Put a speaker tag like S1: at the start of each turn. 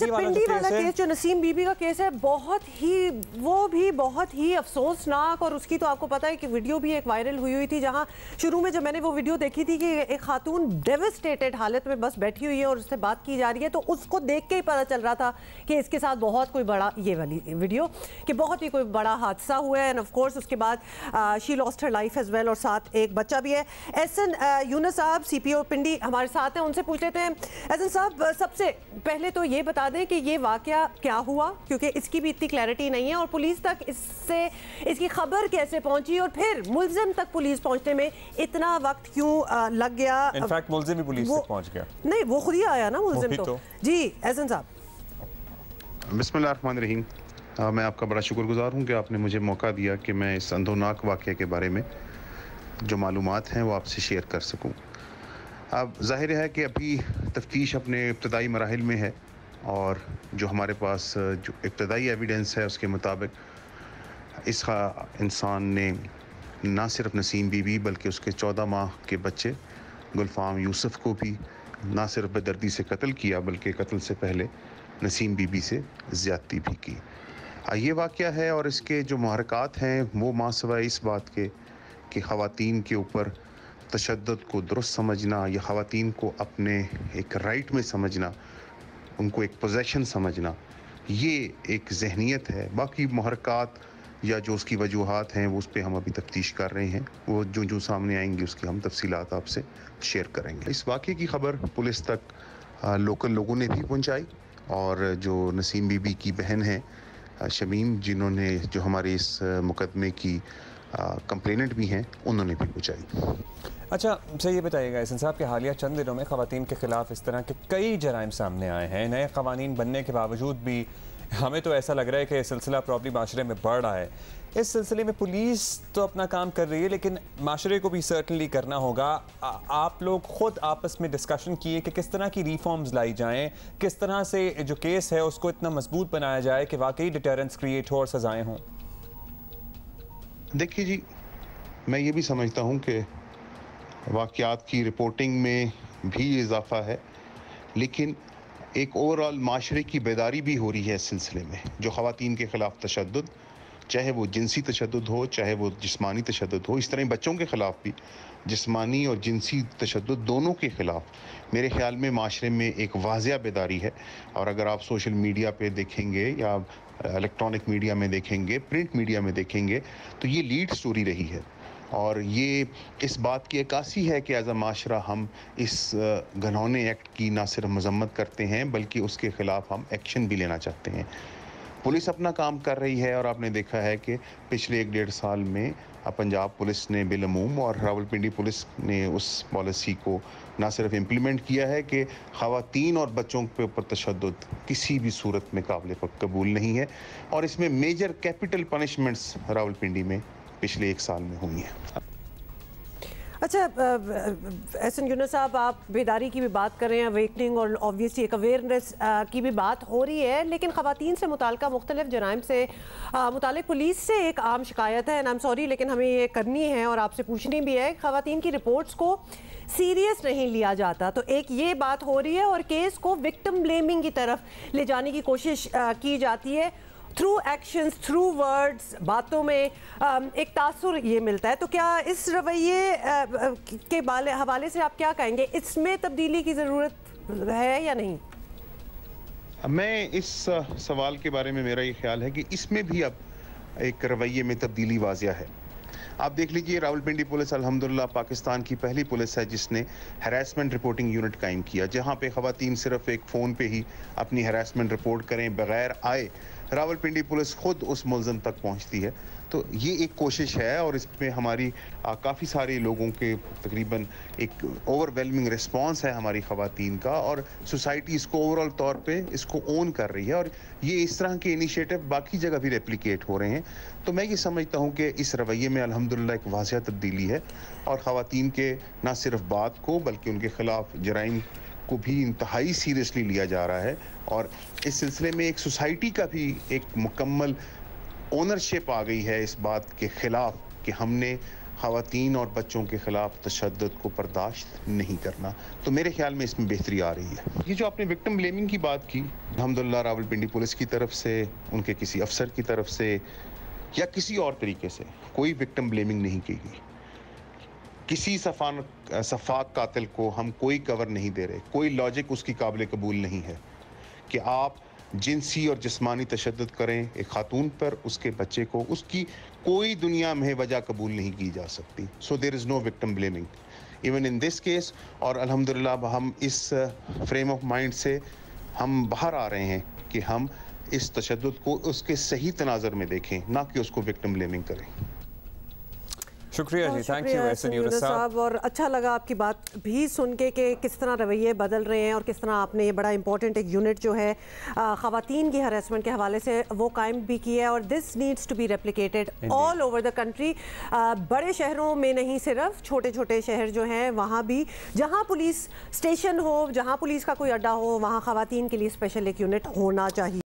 S1: पिंडी वाला केस जो नसीम बीबी का केस है वो भी बहुत ही अफसोसनाक, और उसकी तो आपको पता है कि वीडियो भी एक वायरल हुई थी, जहां शुरू में जब मैंने वो वीडियो देखी थी कि एक खातून डेविस्टेटेड हालत में बस बैठी हुई है और उससे बात की जा रही है, तो उसको देख के ही पता चल रहा था कि इसके साथ बहुत कोई बड़ा, ये वाली वीडियो, कि बहुत ही कोई बड़ा हादसा हुआ है। एंड ऑफ कोर्स उसके बाद she lost her life as well, और साथ एक बच्चा भी है। एहसन यूनुस साहब CPO पिंडी हमारे साथ हैं, उनसे पूछ लेते हैं। एहसन साहब, सबसे पहले तो ये बता दें कि ये वाकया क्या हुआ, क्योंकि इसकी भी इतनी क्लैरिटी नहीं है, और पुलिस तक इसकी खबर कैसे पहुंची, और फिर मुल्जिम तक पुलिस पहुंचने में इतना वक्त क्यों लग गया।
S2: इनफैक्ट मुल्जिम भी पुलिस तक पहुंच गया।
S1: नहीं, वो खुद ही आया ना मुल्जिम तो। जी एहसन साहब।
S3: बिस्मिल्लाहिर्रहमानिर्रहीम। मैं आपका बड़ा शुक्रगुजार हूँ कि आपने मुझे मौका दिया कि मैं इस अंधोनाक वाक़ये के बारे में जो मालूमात हैं वो आपसे शेयर कर सकूँ। अब ज़ाहिर है कि अभी तफ्तीश अपने इब्तदाई मराहिल में है, और जो हमारे पास जो इब्तदाई एविडेंस है उसके मुताबिक इस इंसान ने ना सिर्फ नसीम बीबी बल्कि उसके 14 माह के बच्चे गुलफाम यूसुफ को भी ना सिर्फ बेदर्दी से कत्ल किया, बल्कि कत्ल से पहले नसीम बीबी से ज़्यादती भी की। ये वाक़या है, और इसके जो मुहरकात हैं वो मासवा इस बात के कि ख़वातीन के ऊपर तशद्दुद को दुरुस्त समझना, या ख़वातीन को अपने एक राइट में समझना, उनको एक पोजेशन समझना, ये एक जहनीत है। बाकी मुहरकात या जो उसकी वजूहात हैं वो उस पर हम अभी तफ्तीश कर रहे हैं, वो जो सामने आएंगी उसकी हम तफसीलात आपसे शेयर करेंगे। इस वाक़ये की खबर पुलिस तक लोकल लोगों ने भी पहुंचाई, और जो नसीम बीबी की बहन है शमीम, जिन्होंने जो हमारे इस मुकदमे की कंप्लेनेंट भी हैं, उन्होंने भी पहुंचाई।
S2: अच्छा, मुझे ये बताइएगा एहसन साहब कि हालिया चंद दिनों में ख़वातीन के ख़िलाफ़ इस तरह के कई जराइम सामने आए हैं। नए क़वानीन बनने के बावजूद भी हमें तो ऐसा लग रहा है कि सिलसिला प्रॉब्ली माशरे में बढ़ रहा है। इस सिलसिले में पुलिस तो अपना काम कर रही है, लेकिन माशरे को भी सर्टनली करना होगा। आप लोग ख़ुद आपस में डिस्कशन किए कि किस तरह की रिफॉर्म्स लाई जाएँ, किस तरह से जो केस है उसको इतना मजबूत बनाया जाए कि वाकई डिटरेंस क्रिएट हो और सज़ाएँ हों।
S3: देखिए जी, मैं ये भी समझता हूँ कि वाक़यात की रिपोर्टिंग में भी इजाफ़ा है, लेकिन एक ओवरऑल माशरे की बेदारी भी हो रही है इस सिलसिले में। जो ख़वातीन के ख़िलाफ़ तशद्दुद, चाहे वो जिनसी तशद्दुद हो, चाहे वो जिस्मानी तशद्दुद हो, इस तरह बच्चों के ख़िलाफ़ भी जिस्मानी और जिनसी तशद्दुद दोनों के ख़िलाफ़ मेरे ख़्याल में माशरे में एक वाज़िया बेदारी है। और अगर आप सोशल मीडिया पे देखेंगे या इलेक्ट्रॉनिक मीडिया में देखेंगे, प्रिंट मीडिया में देखेंगे, तो ये लीड स्टोरी रही है, और ये इस बात की अक्कासी है कि एज अ माशरा हम इस घिनौने एक्ट की ना सिर्फ मजम्मत करते हैं बल्कि उसके ख़िलाफ़ हम एक्शन भी लेना चाहते हैं। पुलिस अपना काम कर रही है, और आपने देखा है कि पिछले 1-1.5 साल में पंजाब पुलिस ने बिलअमूम और रावलपिंडी पुलिस ने उस पॉलिसी को ना सिर्फ इम्प्लीमेंट किया है कि ख़वातीन और बच्चों के ऊपर तशद्दुद किसी भी सूरत में काबिल कबूल नहीं है, और इसमें मेजर कैपिटल पनिशमेंट्स रावलपिंडी में पिछले 1 साल में हुई हैं।
S1: अच्छा एहसन यूनुस साहब, आप बेदारी की भी बात कर रहे हैं, अवेकनिंग और ऑब्वियसली एक अवेयरनेस की भी बात हो रही है, लेकिन ख़वातीन से मुताल्लिक़ मुख्तलिफ जराइम से मुताल्लिक़ पुलिस से एक आम शिकायत है, एंड आई एम सॉरी लेकिन हमें ये करनी है और आपसे पूछनी भी है, ख़वातीन की रिपोर्ट्स को सीरियस नहीं लिया जाता। तो एक ये बात हो रही है, और केस को विक्टिम ब्लेमिंग की तरफ ले जाने की कोशिश की जाती है थ्रू एक्शंस, थ्रू वर्ड्स, बातों में एक तासुर ये मिलता है। तो क्या इस रवैये के हवाले से आप क्या कहेंगे, इसमें तब्दीली की ज़रूरत है या नहीं?
S3: मैं इस सवाल के बारे में मेरा ये ख्याल है कि इसमें भी अब एक रवैये में तब्दीली वाज़िया है। आप देख लीजिए, रावलपिंडी पुलिस अल्हम्दुलिल्लाह पाकिस्तान की पहली पुलिस है जिसने हैरेसमेंट रिपोर्टिंग यूनिट कायम किया, जहां पे ख़वातीन सिर्फ एक फ़ोन पे ही अपनी हैरेसमेंट रिपोर्ट करें, बगैर आए रावलपिंडी पुलिस खुद उस मुल्ज़िम तक पहुंचती है। तो ये एक कोशिश है, और इसमें हमारी काफ़ी सारे लोगों के तकरीबन एक ओवरवेलमिंग रिस्पांस है हमारी ख़वातीन का, और सोसाइटी इसको ओवरऑल तौर पे इसको ओन कर रही है, और ये इस तरह के इनिशिएटिव बाकी जगह भी रेप्लिकेट हो रहे हैं। तो मैं ये समझता हूँ कि इस रवैये में अल्हम्दुलिल्लाह एक वाज़िया तब्दीली है, और ख़वातीन के ना सिर्फ बात को बल्कि उनके ख़िलाफ़ जराइम को भी इंतहाई सीरियसली लिया जा रहा है, और इस सिलसिले में एक सोसाइटी का भी एक मुकम्मल ओनरशिप आ गई है इस बात के ख़िलाफ़ कि हमने ख़वातीन और बच्चों के ख़िलाफ़ तशद्दुद को बर्दाश्त नहीं करना। तो मेरे ख्याल में इसमें बेहतरी आ रही है। ये जो आपने विक्टिम ब्लेमिंग की बात की, अल्हम्दुलिल्लाह रावलपिंडी पुलिस की तरफ से, उनके किसी अफसर की तरफ से या किसी और तरीके से कोई विक्टिम ब्लेमिंग नहीं की गई। किसी सफाक कातिल को हम कोई कवर नहीं दे रहे। कोई लॉजिक उसकी काबिल कबूल नहीं है कि आप जिनसी और जिस्मानी तशद्दुद करें एक खातून पर, उसके बच्चे को, उसकी कोई दुनिया में वजह कबूल नहीं की जा सकती। So there is no victim blaming even in this case. और अल्हम्दुलिल्लाह हम इस फ्रेम ऑफ माइंड से हम बाहर आ रहे हैं कि हम इस तशद्दुद को उसके सही तनाज़र में देखें, ना कि उसको विक्टिम ब्लेमिंग करें।
S2: शुक्रिया जी, थैंक यू एहसन यूनुस साहब।
S1: और अच्छा लगा आपकी बात भी सुन के कि किस तरह रवैये बदल रहे हैं और किस तरह आपने ये बड़ा इंपॉर्टेंट एक यूनिट जो है ख़वातीन की हरासमेंट के हवाले से वो कायम भी किया है। और this needs to be replicated all over the country. बड़े शहरों में नहीं, सिर्फ छोटे छोटे शहर जो हैं वहाँ भी, जहाँ पुलिस स्टेशन हो, जहाँ पुलिस का कोई अड्डा हो, वहाँ ख़वातीन के लिए स्पेशल एक यूनिट होना चाहिए।